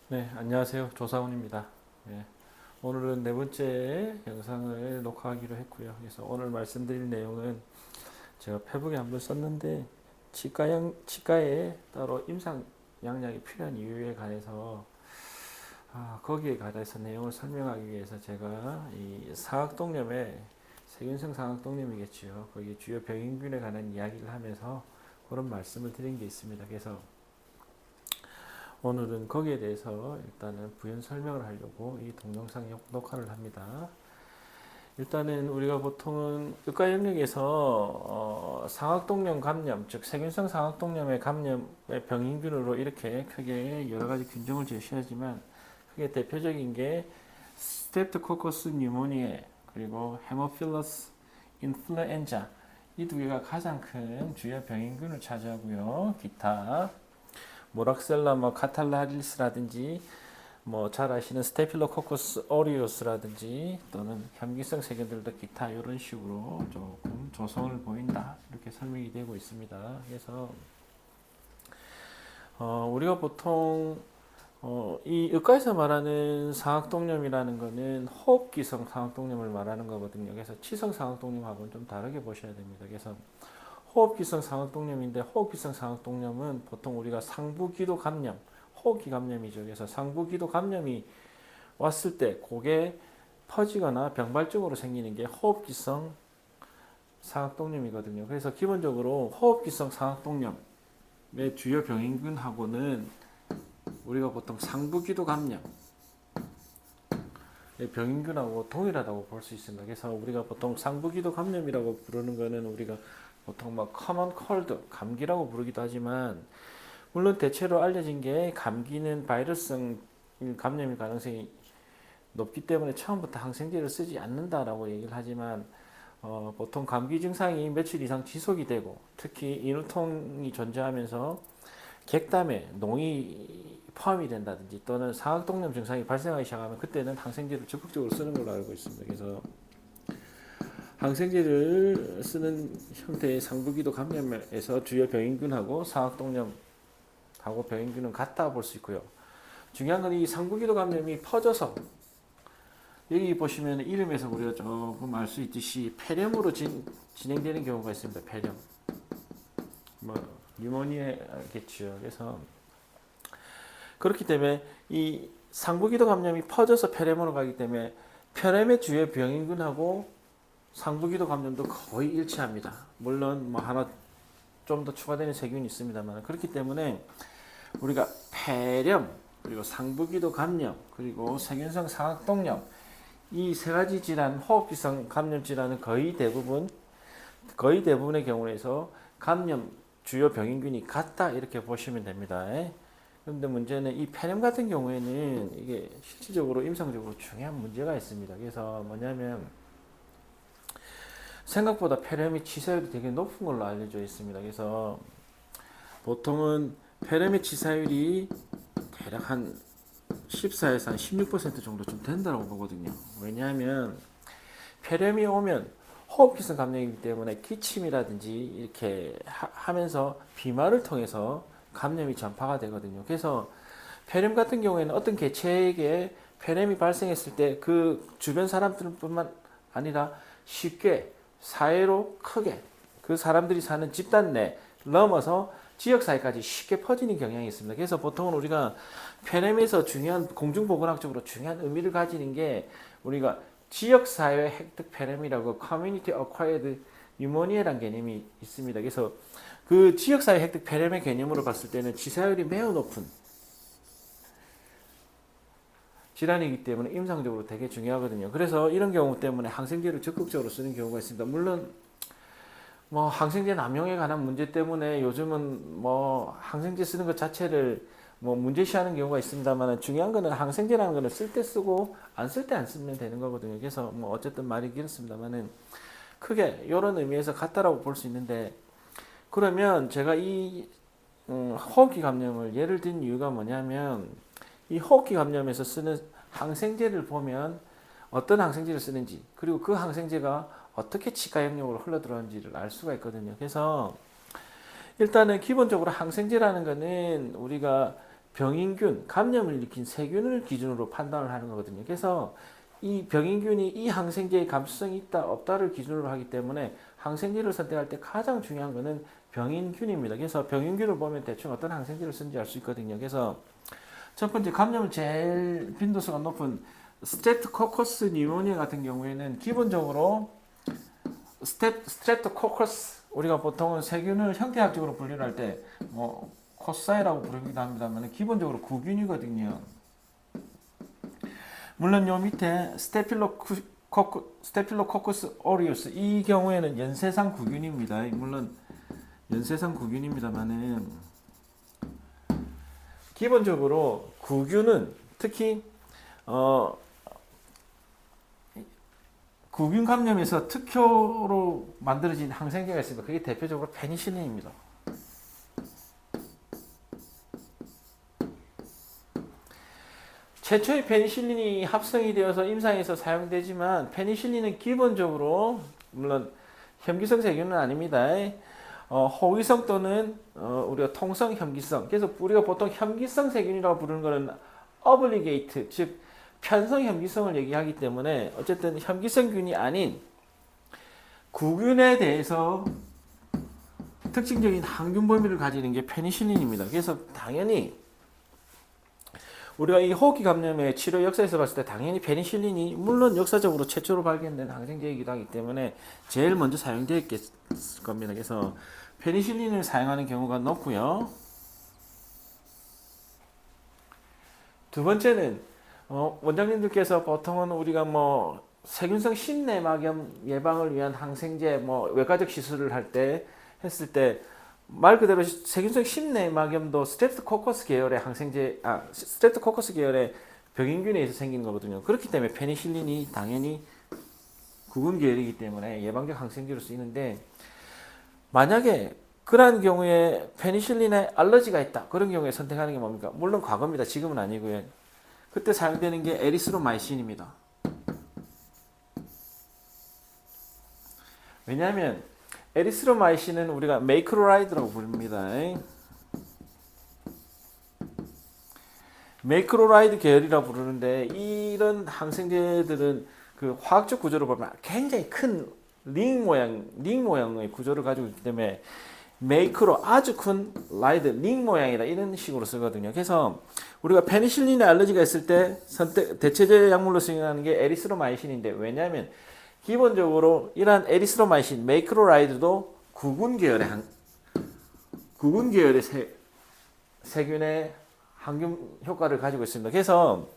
네, 안녕하세요. 조사원입니다. 예, 오늘은 네 번째 영상을 녹화하기로 했고요. 그래서 오늘 말씀드릴 내용은 제가 페북에 한번 썼는데 치과에 따로 임상 양약이 필요한 이유에 관해서 거기에 관해서 내용을 설명하기 위해서 제가 이 상악동염의 세균성 상악동염이겠지요. 거기 주요 병인균에 관한 이야기를 하면서 그런 말씀을 드린 게 있습니다. 그래서 오늘은 거기에 대해서 일단은 부연 설명을 하려고 이 동영상 녹화를 합니다. 일단은 우리가 보통은 의과 영역에서 상악동염 감염, 즉 세균성 상악동염의 감염의 병인균으로 이렇게 크게 여러 가지 균종을 제시하지만 크게 대표적인 게 스트랩토코커스 뉴모니에 그리고 헤모필러스 인플루엔자 이 두 개가 가장 큰 주요 병인균을 차지하고요. 기타 모락셀라 카탈라리스라든지 잘 아시는 스테필로코커스 오리오스라든지 또는 현기성 세균들도 기타 이런 식으로 조금 조성을 보인다 이렇게 설명이 되고 있습니다. 그래서 우리가 보통 이 의과에서 말하는 상악동염이라는 거는 호흡기성 상악동염을 말하는 거거든요. 그래서 치성 상악동염하고는 좀 다르게 보셔야 됩니다. 그래서 호흡기성 상악동염인데 호흡기성 상악동염은 보통 우리가 상부기도 감염, 호흡기 감염이죠. 그래서 상부기도 감염이 왔을 때 그게 퍼지거나 병발적으로 생기는 게 호흡기성 상악동염이거든요. 그래서 기본적으로 호흡기성 상악동염의 주요 병인균하고는 우리가 보통 상부기도 감염 병인균하고 동일하다고 볼 수 있습니다. 그래서 우리가 보통 상부기도 감염이라고 부르는 거는 우리가 보통 common cold 감기라고 부르기도 하지만 물론 대체로 알려진 게 감기는 바이러스성 감염일 가능성이 높기 때문에 처음부터 항생제를 쓰지 않는다라고 얘기를 하지만 보통 감기 증상이 며칠 이상 지속이 되고 특히 인후통이 존재하면서 객담에 농이 포함이 된다든지 또는 상악동염 증상이 발생하기 시작하면 그때는 항생제를 적극적으로 쓰는 걸로 알고 있습니다. 그래서 항생제를 쓰는 형태의 상부기도 감염에서 주요 병인균하고 상악동염하고 병인균은 같다 볼 수 있고요. 중요한 건 이 상부기도 감염이 퍼져서 여기 보시면 이름에서 우리가 조금 알 수 있듯이 폐렴으로 진행되는 경우가 있습니다. 폐렴. 뉴모니아겠죠. 그래서 그렇기 때문에 이 상부기도 감염이 퍼져서 폐렴으로 가기 때문에 폐렴의 주요 병인균하고 상부기도 감염도 거의 일치합니다. 물론 하나 좀 더 추가되는 세균이 있습니다만 그렇기 때문에 우리가 폐렴 그리고 상부기도 감염 그리고 세균성 상악동염 이 세 가지 질환 호흡기성 감염 질환은 거의 대부분의 경우에서 감염 주요 병인균이 같다 이렇게 보시면 됩니다. 그런데 문제는 이 폐렴 같은 경우에는 이게 실질적으로 임상적으로 중요한 문제가 있습니다. 그래서 뭐냐면 생각보다 폐렴의 치사율이 되게 높은 걸로 알려져 있습니다. 그래서 보통은 폐렴의 치사율이 대략 한 14에서 한 16% 정도 좀 된다고 보거든요. 왜냐하면 폐렴이 오면 호흡기성 감염이기 때문에 기침이라든지 이렇게 하면서 비말을 통해서 감염이 전파가 되거든요. 그래서 폐렴 같은 경우에는 어떤 개체에게 폐렴이 발생했을 때 그 주변 사람들뿐만 아니라 쉽게 사회로 크게 그 사람들이 사는 집단 내 넘어서 지역 사회까지 쉽게 퍼지는 경향이 있습니다. 그래서 보통은 우리가 폐렴에서 중요한 공중보건학적으로 중요한 의미를 가지는 게 우리가 지역 사회 획득 폐렴이라고 커뮤니티 어콰이어드 뉴모니아라는 개념이 있습니다. 그래서 그 지역 사회 획득 폐렴의 개념으로 봤을 때는 치사율이 매우 높은 질환이기 때문에 임상적으로 되게 중요하거든요. 그래서 이런 경우 때문에 항생제를 적극적으로 쓰는 경우가 있습니다. 물론 항생제 남용에 관한 문제 때문에 요즘은 항생제 쓰는 것 자체를 문제시하는 경우가 있습니다만 중요한 거는 항생제라는 거는 쓸 때 쓰고 안 쓸 때 안 쓰면 되는 거거든요. 그래서 어쨌든 말이 길었습니다만은 크게 이런 의미에서 같다라고 볼 수 있는데 그러면 제가 이 호흡기 감염을 예를 든 이유가 뭐냐면 이 호흡기 감염에서 쓰는 항생제를 보면 어떤 항생제를 쓰는지 그리고 그 항생제가 어떻게 치과 영역으로 흘러들어오는지를 알 수가 있거든요. 그래서 일단은 기본적으로 항생제라는 거는 우리가 병인균, 감염을 일으킨 세균을 기준으로 판단을 하는 거거든요. 그래서 이 병인균이 이 항생제의 감수성이 있다 없다를 기준으로 하기 때문에 항생제를 선택할 때 가장 중요한 거는 병인균입니다. 그래서 병인균을 보면 대충 어떤 항생제를 쓰는지 알 수 있거든요. 그래서 첫 번째 감염을 제일 빈도수가 높은 스트레프토코커스 뉴모니아 같은 경우에는 기본적으로 스트레프토코커스 우리가 보통은 세균을 형태학적으로 분류를 할 때 뭐 코사이라고 부르기도 합니다만 기본적으로 구균이거든요. 물론 요 밑에 스테필로코커스 오리우스 이 경우에는 연쇄상 구균입니다. 물론 연쇄상 구균입니다만은 기본적으로 구균은 특히 구균 감염에서 특효로 만들어진 항생제가 있습니다. 그게 대표적으로 페니실린입니다. 최초의 페니실린이 합성이 되어서 임상에서 사용되지만 페니실린은 기본적으로 물론 혐기성 세균은 아닙니다. 호기성 또는 우리가 통성 혐기성. 그래서 우리가 보통 혐기성 세균이라고 부르는 것은 어블리게이트 즉 편성 혐기성을 얘기하기 때문에 어쨌든 혐기성균이 아닌 구균에 대해서 특징적인 항균 범위를 가지는 게 페니실린입니다. 그래서 당연히 우리가 이 호흡기 감염의 치료 역사에서 봤을 때 당연히 페니실린이 물론 역사적으로 최초로 발견된 항생제이기도 하기 때문에 제일 먼저 사용되었을 겁니다. 그래서 페니실린을 사용하는 경우가 높고요. 두 번째는 원장님들께서 보통은 우리가 뭐 세균성 심내막염 예방을 위한 항생제 뭐 외과적 시술을 할 때 했을 때 말 그대로 세균성 심내막염도 스트레프토코커스 계열의 스트레프토코커스 계열의 병인균에 의해서 생긴 거거든요. 그렇기 때문에 페니실린이 당연히 구균 계열이기 때문에 예방적 항생제로 쓰이는데 만약에 그러한 경우에 페니실린에 알러지가 있다. 그런 경우에 선택하는 게 뭡니까? 물론 과거입니다. 지금은 아니고요. 그때 사용되는 게 에리스로마이신입니다. 왜냐하면 에리스로마이신은 우리가 메이크로라이드라고 부릅니다. 메이크로라이드 계열이라고 부르는데 이런 항생제들은 그 화학적 구조를 보면 굉장히 큰 링 모양의 구조를 가지고 있기 때문에 메이크로 아주 큰 라이드 링 모양이다 이런 식으로 쓰거든요. 그래서 우리가 페니실린에 알러지가 있을 때 대체제 약물로 쓰이는 게 에리스로마이신인데 왜냐하면 기본적으로 이러한 에리스로마이신 메이크로라이드도 구균 계열의 세균의 항균 효과를 가지고 있습니다. 그래서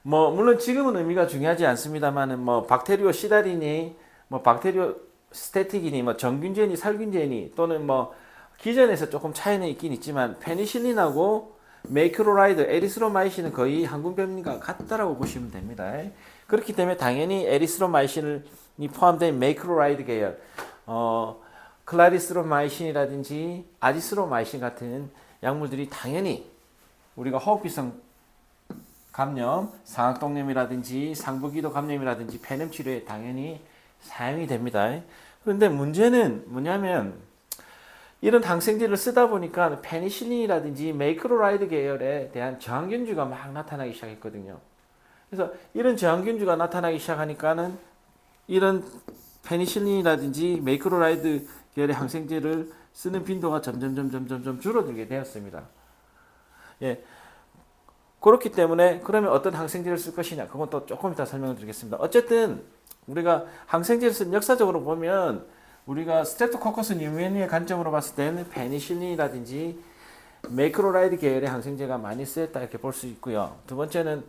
뭐 물론 지금은 의미가 중요하지 않습니다만은 뭐 박테리오 시다린이 뭐 박테리오 스태틱이니 뭐 정균제니 살균제니 또는 뭐 기전에서 조금 차이는 있긴 있지만 페니실린하고 메이크로라이드, 에리스로마이신은 거의 항균 범위가 같다라고 보시면 됩니다. 그렇기 때문에 당연히 에리스로마이신이 포함된 메이크로라이드 계열, 클라리스로마이신이라든지 아지스로마이신 같은 약물들이 당연히 우리가 호흡기성 감염, 상악동염이라든지 상부기도 감염이라든지 폐렴 치료에 당연히 사용이 됩니다. 그런데 문제는 뭐냐면 이런 항생제를 쓰다 보니까 페니실린이라든지 메이크로라이드 계열에 대한 저항균주가 막 나타나기 시작했거든요. 그래서 이런 저항균주가 나타나기 시작하니까는 이런 페니실린이라든지 메이크로라이드 계열의 항생제를 쓰는 빈도가 점점 줄어들게 되었습니다. 예. 그렇기 때문에 그러면 어떤 항생제를 쓸 것이냐 그건 또 조금 이따 설명을 드리겠습니다. 어쨌든 우리가 항생제를 쓴 역사적으로 보면 우리가 스트레프토코커스 뉴모니아의 관점으로 봤을 때는 페니실린이라든지 메이크로라이드 계열의 항생제가 많이 쓰였다 이렇게 볼 수 있고요. 두 번째는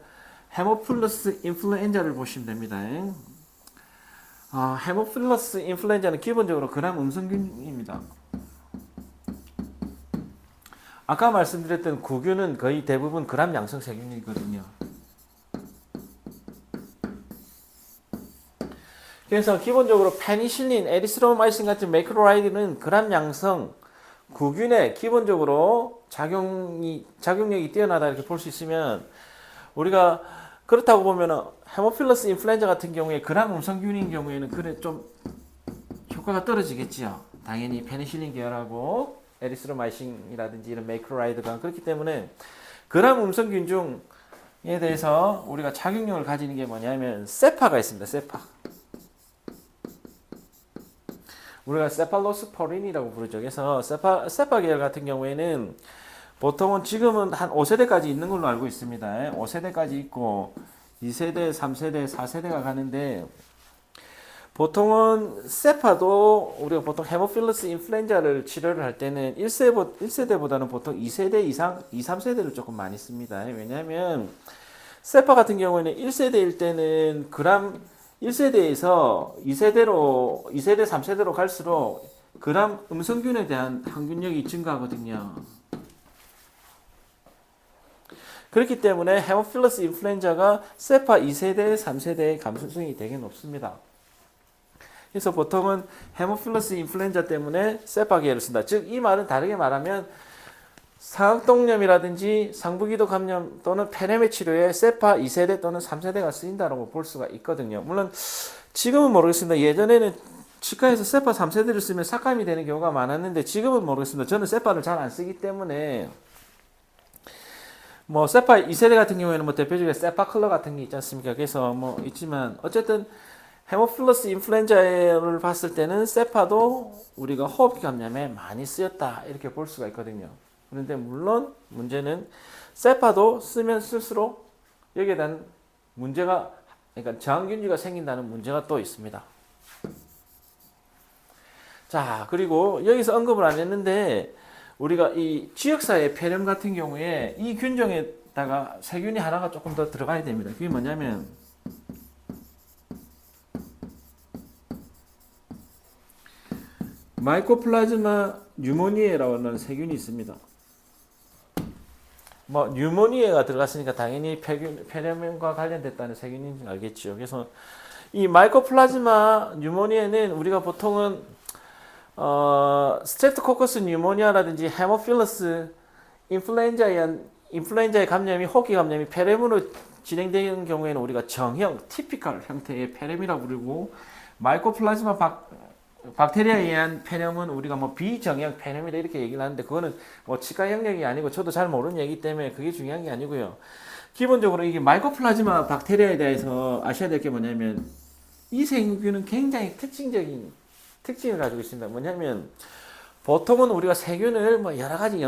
헤모필러스 인플루엔자를 보시면 됩니다. 헤모필러스 인플루엔자는 기본적으로 근암 음성균입니다. 아까 말씀드렸던 구균은 거의 대부분 그람 양성 세균이거든요. 그래서 기본적으로 페니실린, 에리스로마이신 같은 메이크로라이드는 그람 양성 구균에 기본적으로 작용력이 뛰어나다 이렇게 볼 수 있으면 우리가 그렇다고 보면은 헤모필러스 인플루엔자 같은 경우에 그람 음성균인 경우에는 그래 좀 효과가 떨어지겠지요. 당연히 페니실린 계열하고 에리스로마이신이라든지 이런 메이크로라이드가 그렇기 때문에 그람 음성균 중에 대해서 우리가 착용력을 가지는 게 뭐냐면 세파가 있습니다. 세파. 우리가 세팔로스포린이라고 부르죠. 그래서 세파 계열 같은 경우에는 보통은 지금은 한 5세대까지 있는 걸로 알고 있습니다. 5세대까지 있고 2세대, 3세대, 4세대가 가는데 보통은 세파도 우리가 보통 헤모필러스 인플루엔자를 치료를 할 때는 1세대보다는 보통 2세대 이상, 2, 3세대를 조금 많이 씁니다. 왜냐하면 세파 같은 경우에는 1세대일 때는 그람 1세대에서 2세대, 3세대로 갈수록 그람 음성균에 대한 항균력이 증가하거든요. 그렇기 때문에 헤모필러스 인플루엔자가 세파 2세대, 3세대의 감수성이 되게 높습니다. 그래서 보통은 헤모필러스 인플루엔자 때문에 세파 계열을 쓴다. 즉 이 말은 다르게 말하면 상악동염이라든지 상부기도 감염 또는 폐렴의 치료에 세파 2세대 또는 3세대가 쓰인다고 볼 수가 있거든요. 물론 지금은 모르겠습니다. 예전에는 치과에서 세파 3세대를 쓰면 삭감이 되는 경우가 많았는데 지금은 모르겠습니다. 저는 세파를 잘 안 쓰기 때문에 뭐 세파 2세대 같은 경우에는 뭐 대표적인 세파클러 같은 게 있지 않습니까? 그래서 뭐 있지만 어쨌든 헤모필러스 인플루엔자를 봤을 때는 세파도 우리가 호흡기 감염에 많이 쓰였다 이렇게 볼 수가 있거든요. 그런데 물론 문제는 세파도 쓰면 쓸수록 여기에 대한 문제가 그러니까 저항균류가 생긴다는 문제가 또 있습니다. 자, 그리고 여기서 언급을 안 했는데 우리가 이 지역사회 폐렴 같은 경우에 이 균종에다가 세균이 하나가 조금 더 들어가야 됩니다. 그게 뭐냐면 마이코플라즈마 뉴모니에라는 세균이 있습니다. 뭐 뉴모니에가 들어갔으니까 당연히 폐렴과 관련됐다는 세균인지 알겠죠. 그래서 이 마이코플라즈마 뉴모니에는 우리가 보통은 스트레프토코커스 뉴모니아라든지 헤모필러스 인플루엔자의 감염이 호흡기 감염이 폐렴으로 진행되는 경우에는 우리가 정형 티피컬 형태의 폐렴이라고 부르고 마이코플라즈마 박테리아에 의한 폐렴은 우리가 뭐 비정형 폐렴이다 이렇게 얘기를 하는데 그거는 뭐 치과 영역이 아니고 저도 잘 모르는 얘기 때문에 그게 중요한 게 아니고요. 기본적으로 이게 마이코플라즈마 박테리아에 대해서 아셔야 될 게 뭐냐면 이 세균은 굉장히 특징적인 특징을 가지고 있습니다. 뭐냐면 보통은 우리가 세균을 뭐 여러 가지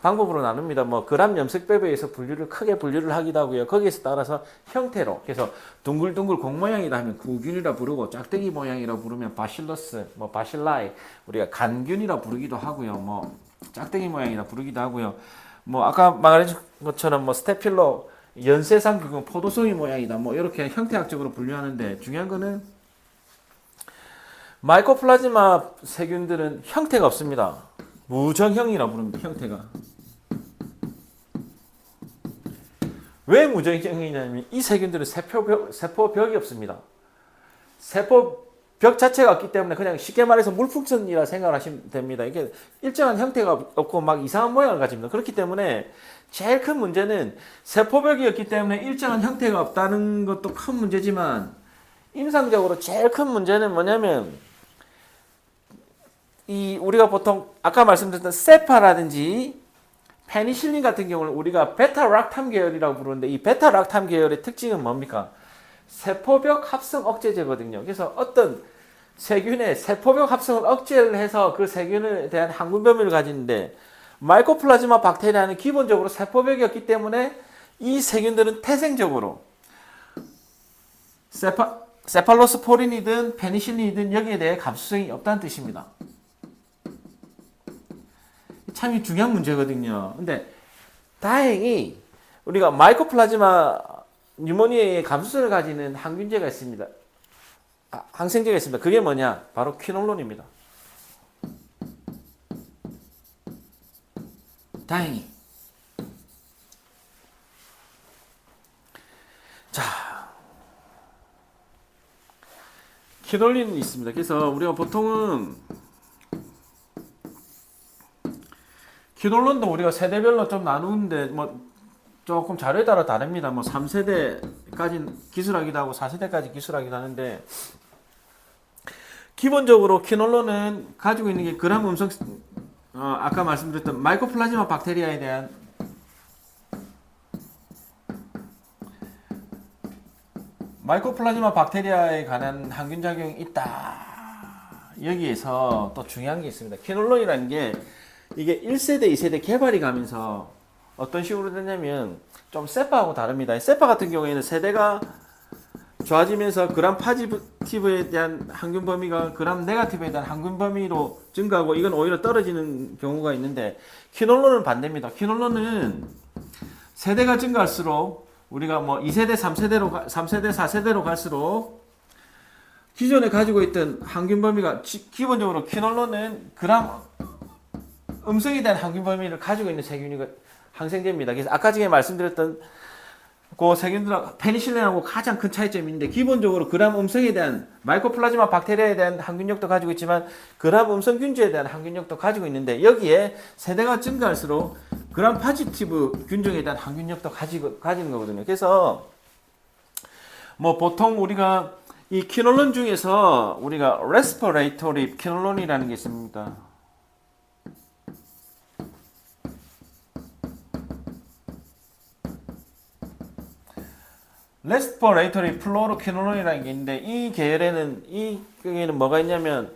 방법으로 나눕니다. 뭐 그람 염색법에 의해서 크게 분류를 하기도 하고요. 거기에서 따라서 형태로 그래서 둥글둥글 공 모양이라 하면 구균이라 부르고 짝대기 모양이라 부르면 바실러스, 뭐 바실라이 우리가 간균이라 부르기도 하고요. 뭐 짝대기 모양이라 부르기도 하고요. 뭐 아까 말한 것처럼 뭐 스테필로 연쇄상균 포도송이 모양이다. 뭐 이렇게 형태학적으로 분류하는데 중요한 거는 마이코플라즈마 세균들은 형태가 없습니다. 무정형이라 부릅니다. 형태가. 왜 무정형이냐면 이 세균들은 세포벽이 없습니다. 세포벽 자체가 없기 때문에 그냥 쉽게 말해서 물풍선이라 생각을 하시면 됩니다. 이게 일정한 형태가 없고 막 이상한 모양을 가집니다. 그렇기 때문에 제일 큰 문제는 세포벽이 없기 때문에 일정한 형태가 없다는 것도 큰 문제지만 임상적으로 제일 큰 문제는 뭐냐면 이 우리가 보통 아까 말씀드렸던 세파라든지 페니실린 같은 경우는 우리가 베타락탐 계열이라고 부르는데 이 베타락탐 계열의 특징은 뭡니까? 세포벽 합성 억제제거든요. 그래서 어떤 세균의 세포벽 합성을 억제를 해서 그 세균에 대한 항균 범위를 가지는데 마이코플라즈마 박테리아는 기본적으로 세포벽이 없기 때문에 이 세균들은 태생적으로 세팔로스포린이든 페니실린이든 여기에 대해 감수성이 없다는 뜻입니다. 참 중요한 문제거든요. 근데 다행히 우리가 마이코플라즈마 뉴모니아의 감수성을 가지는 항균제가 있습니다. 항생제가 있습니다. 그게 뭐냐? 바로 퀴놀론입니다. 다행히. 자, 퀴놀린이 있습니다. 그래서 우리가 보통은 퀴놀론도 우리가 세대별로 좀 나누는데 뭐 조금 자료에 따라 다릅니다. 뭐 3세대까지 기술하기도 하고 4세대까지 기술하기도 하는데 기본적으로 퀴놀론은 가지고 있는 게 그람 음성 아까 말씀드렸던 마이코플라즈마 박테리아에 대한 마이코플라즈마 박테리아에 관한 항균 작용이 있다. 여기에서 또 중요한 게 있습니다. 키놀론이라는 게 이게 1세대, 2세대 개발이 가면서 어떤 식으로 되냐면 좀 세파하고 다릅니다. 세파 같은 경우에는 세대가 좋아지면서 그람 파지티브에 대한 항균 범위가 그람 네가티브에 대한 항균 범위로 증가하고 이건 오히려 떨어지는 경우가 있는데 키놀론은 반대입니다. 키놀론은 세대가 증가할수록 우리가 뭐 2세대, 3세대, 4세대로 갈수록 기존에 가지고 있던 항균 범위가 기본적으로 키놀론은 그람 음성에 대한 항균 범위를 가지고 있는 세균이 항생제입니다. 그래서 아까 전에 말씀드렸던 그 세균들하고 페니실린하고 가장 큰 차이점인데 기본적으로 그람 음성에 대한 마이코플라즈마 박테리아에 대한 항균력도 가지고 있지만 그람 음성 균주에 대한 항균력도 가지고 있는데 여기에 세대가 증가할수록 그람 파지티브 균종에 대한 항균력도 가지는 거거든요. 그래서 뭐 보통 우리가 이 키놀론 중에서 우리가 레스퍼레이토리 키놀론이라는 게 있습니다. 레스퍼레이터리 플로로퀴놀론이라는 게 있는데 이 계열에는 뭐가 있냐면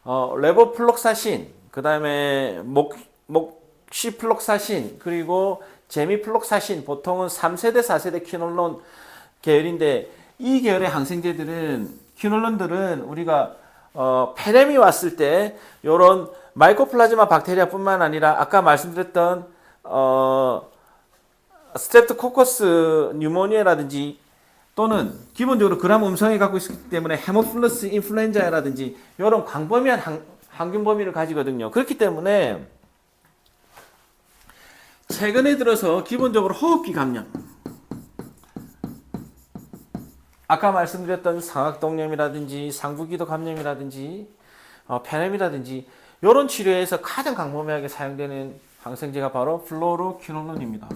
레보플록사신, 그 다음에 목시플록사신, 그리고 제미플록사신, 보통은 3세대, 4세대 키놀론 계열인데 이 계열의 항생제들은 키놀론들은 우리가 페렘이 왔을 때 요런 마이코플라즈마 박테리아뿐만 아니라 아까 말씀드렸던 스트랩토코커스 뉴모니아라든지 또는 기본적으로 그람 음성에 갖고 있기 때문에 헤모필러스 인플루엔자라든지 이런 광범위한 항균 범위를 가지거든요. 그렇기 때문에 최근에 들어서 기본적으로 호흡기 감염, 아까 말씀드렸던 상악동염이라든지 상부기도 감염이라든지 페렘이라든지 이런 치료에서 가장 광범위하게 사용되는 항생제가 바로 플로로퀴놀론입니다.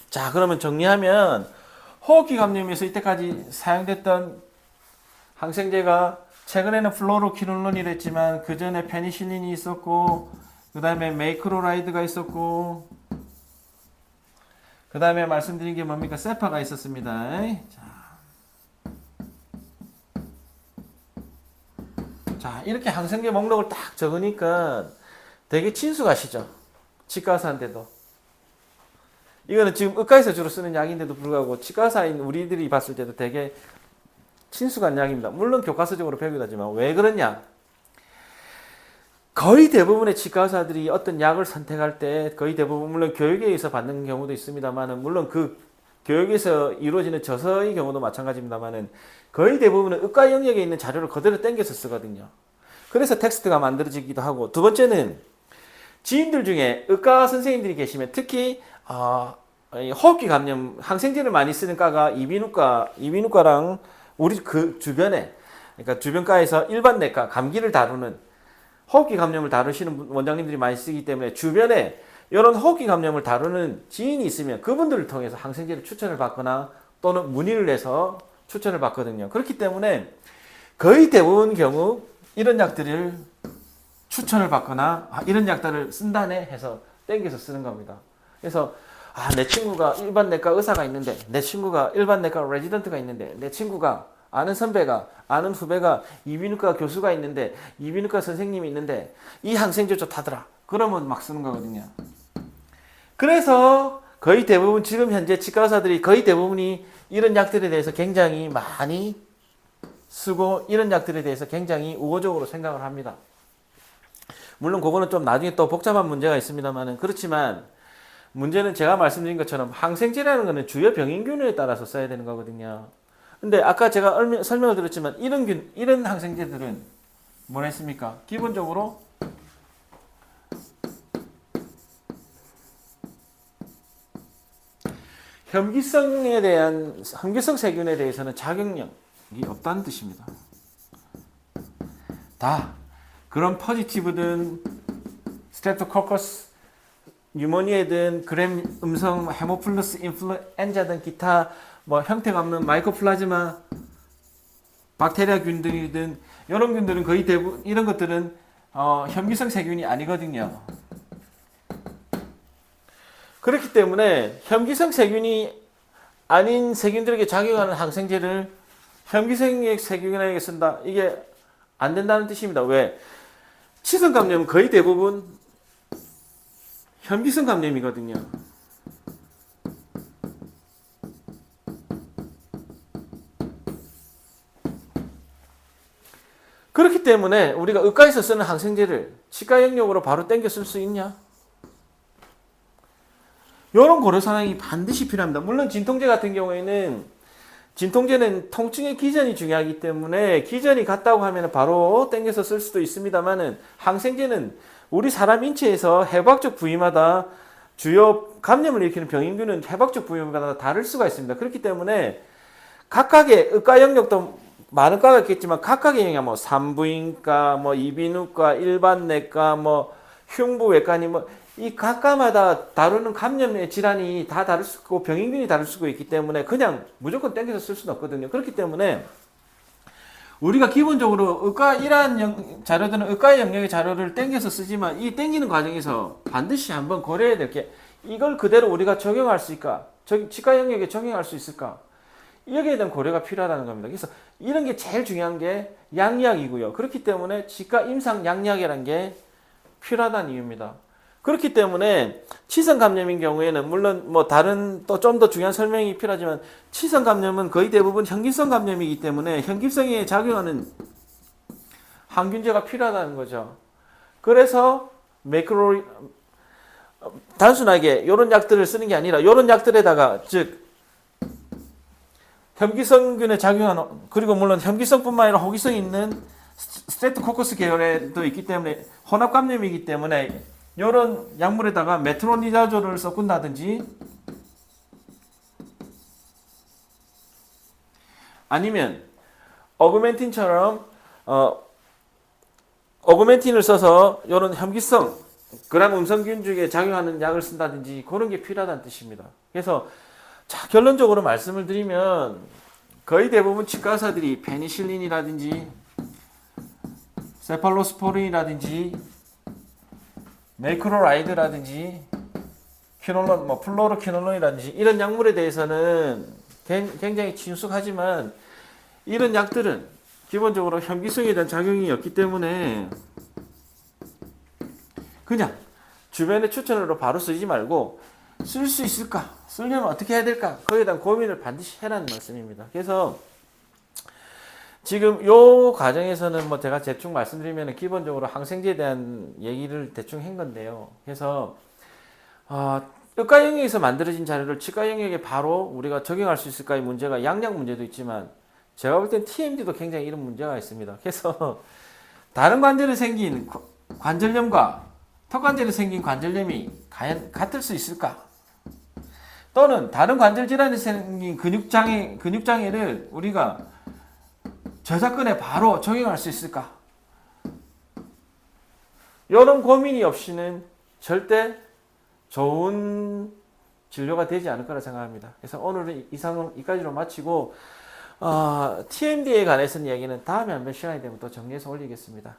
자, 그러면 정리하면 호흡기 감염에서 이때까지 사용됐던 항생제가 최근에는 플로로퀴놀론이랬지만 그 전에 페니실린이 있었고 그 다음에 메이크로라이드가 있었고 그 다음에 말씀드린 게 뭡니까? 세파가 있었습니다. 자, 이렇게 항생제 목록을 딱 적으니까 되게 친숙하시죠? 치과 의사인데도. 이거는 지금 의과에서 주로 쓰는 약인데도 불구하고 치과 의사인 우리들이 봤을 때도 되게 친숙한 약입니다. 물론 교과서적으로 배우기도 하지만 왜 그러냐? 거의 대부분의 치과 의사들이 어떤 약을 선택할 때 거의 대부분 물론 교육에 의해서 받는 경우도 있습니다만은 물론 그 교육에서 이루어지는 저서의 경우도 마찬가지입니다만은 거의 대부분은 의과 영역에 있는 자료를 그대로 땡겨서 쓰거든요. 그래서 텍스트가 만들어지기도 하고 두 번째는 지인들 중에 의과 선생님들이 계시면 특히 호흡기 감염 항생제를 많이 쓰는 과가 이비인후과랑 우리 그 주변에 그러니까 주변과에서 일반 내과 감기를 다루는 호흡기 감염을 다루시는 원장님들이 많이 쓰기 때문에 주변에 이런 호흡기 감염을 다루는 지인이 있으면 그분들을 통해서 항생제를 추천을 받거나 또는 문의를 해서 추천을 받거든요. 그렇기 때문에 거의 대부분 경우 이런 약들을 추천을 받거나 이런 약들을 쓴다네 해서 땡겨서 쓰는 겁니다. 그래서 내 친구가 일반 내과 의사가 있는데 내 친구가 일반 내과 레지던트가 있는데 내 친구가 아는 선배가 아는 후배가 이비인후과 교수가 있는데 이비인후과 선생님이 있는데 이 항생제 좋다더라. 그러면 막 쓰는 거거든요. 그래서 거의 대부분 지금 현재 치과 의사들이 거의 대부분이 이런 약들에 대해서 굉장히 많이 쓰고 이런 약들에 대해서 굉장히 우호적으로 생각을 합니다. 물론 그거는 좀 나중에 또 복잡한 문제가 있습니다만은 그렇지만 문제는 제가 말씀드린 것처럼 항생제라는 것은 주요 병인균에 따라서 써야 되는 거거든요. 근데 아까 제가 설명을 드렸지만 이런 항생제들은 뭐라 했습니까? 기본적으로 혐기성 세균에 대해서는 작용력이 없다는 뜻입니다. 다 그런 포지티브든 스트랩토코커스 뉴모니아든 그램 음성 헤모필러스 인플루엔자든 기타 뭐 형태가 없는 마이코플라즈마 박테리아균들이든 이런 균들은 거의 대부분 이런 것들은 현미성 세균이 아니거든요. 그렇기 때문에 현미성 세균이 아닌 세균들에게 작용하는 항생제를 현미성 세균에게 쓴다. 이게 안 된다는 뜻입니다. 왜? 치성 감염은 거의 대부분 현미성 감염이거든요. 그렇기 때문에 우리가 의과에서 쓰는 항생제를 치과 영역으로 바로 땡겨 쓸 수 있냐? 이런 고려 사항이 반드시 필요합니다. 물론 진통제 같은 경우에는 진통제는 통증의 기전이 중요하기 때문에 기전이 같다고 하면 바로 땡겨서 쓸 수도 있습니다만은 항생제는 우리 사람 인체에서 해부학적 부위마다 주요 감염을 일으키는 병인균은 해부학적 부위마다 다를 수가 있습니다. 그렇기 때문에 각각의 의과 영역도 많은 과가 있겠지만 각각의 영역 뭐 산부인과 뭐 이비인후과 일반내과 뭐 흉부외과니 뭐 이 각과마다 다루는 감염의 질환이 다 다를 수 있고 병인균이 다를 수가 있기 때문에 그냥 무조건 땡겨서 쓸 수는 없거든요. 그렇기 때문에 우리가 기본적으로 의과 이러한 자료들은 의과 영역의 자료를 땡겨서 쓰지만 이 땡기는 과정에서 반드시 한번 고려해야 될 게 이걸 그대로 우리가 적용할 수 있을까? 치과 영역에 적용할 수 있을까? 여기에 대한 고려가 필요하다는 겁니다. 그래서 이런 게 제일 중요한 게 양약이고요. 그렇기 때문에 치과 임상 양약이라는 게 필요하다는 이유입니다. 그렇기 때문에 치성 감염인 경우에는 물론 뭐 다른 또 좀 더 중요한 설명이 필요하지만 치성 감염은 거의 대부분 현기성 감염이기 때문에 현기성에 작용하는 항균제가 필요하다는 거죠. 그래서 단순하게 이런 약들을 쓰는 게 아니라 이런 약들에다가 즉 현기성균에 작용하는 그리고 물론 현기성뿐만 아니라 호기성이 있는 스트레프토코커스 계열에도 있기 때문에 혼합 감염이기 때문에 이런 약물에다가 메트로니다졸을 섞은다든지 아니면 어그멘틴처럼 어그멘틴을 써서 이런 현기성 그람 음성균 중에 작용하는 약을 쓴다든지 그런 게 필요하다는 뜻입니다. 그래서 자, 결론적으로 말씀을 드리면 거의 대부분 치과 의사들이 페니실린이라든지 세팔로스포린이라든지 메이크로라이드라든지 퀴놀론, 뭐 플로로퀴놀론이라든지 이런 약물에 대해서는 굉장히 친숙하지만 이런 약들은 기본적으로 현기성에 대한 작용이 없기 때문에 그냥 주변의 추천으로 바로 쓰지 말고 쓸 수 있을까? 쓰려면 어떻게 해야 될까? 거기에 대한 고민을 반드시 해라는 말씀입니다. 그래서 지금 요 과정에서는 뭐 제가 대충 말씀드리면 기본적으로 항생제에 대한 얘기를 대충 한 건데요. 그래서 의과 영역에서 만들어진 자료를 치과 영역에 바로 우리가 적용할 수 있을까의 문제가 양약 문제도 있지만 제가 볼 땐 TMD도 굉장히 이런 문제가 있습니다. 그래서 다른 관절에 생긴 관절염과 턱관절에 생긴 관절염이 과연 같을 수 있을까? 또는 다른 관절 질환에 생긴 근육장애를 우리가 저작권에 바로 적용할 수 있을까? 이런 고민이 없이는 절대 좋은 진료가 되지 않을 거라 생각합니다. 그래서 오늘은 이상은 이까지로 마치고 TMD에 관해서는 이야기는 다음에 한번 시간이 되면 또 정리해서 올리겠습니다.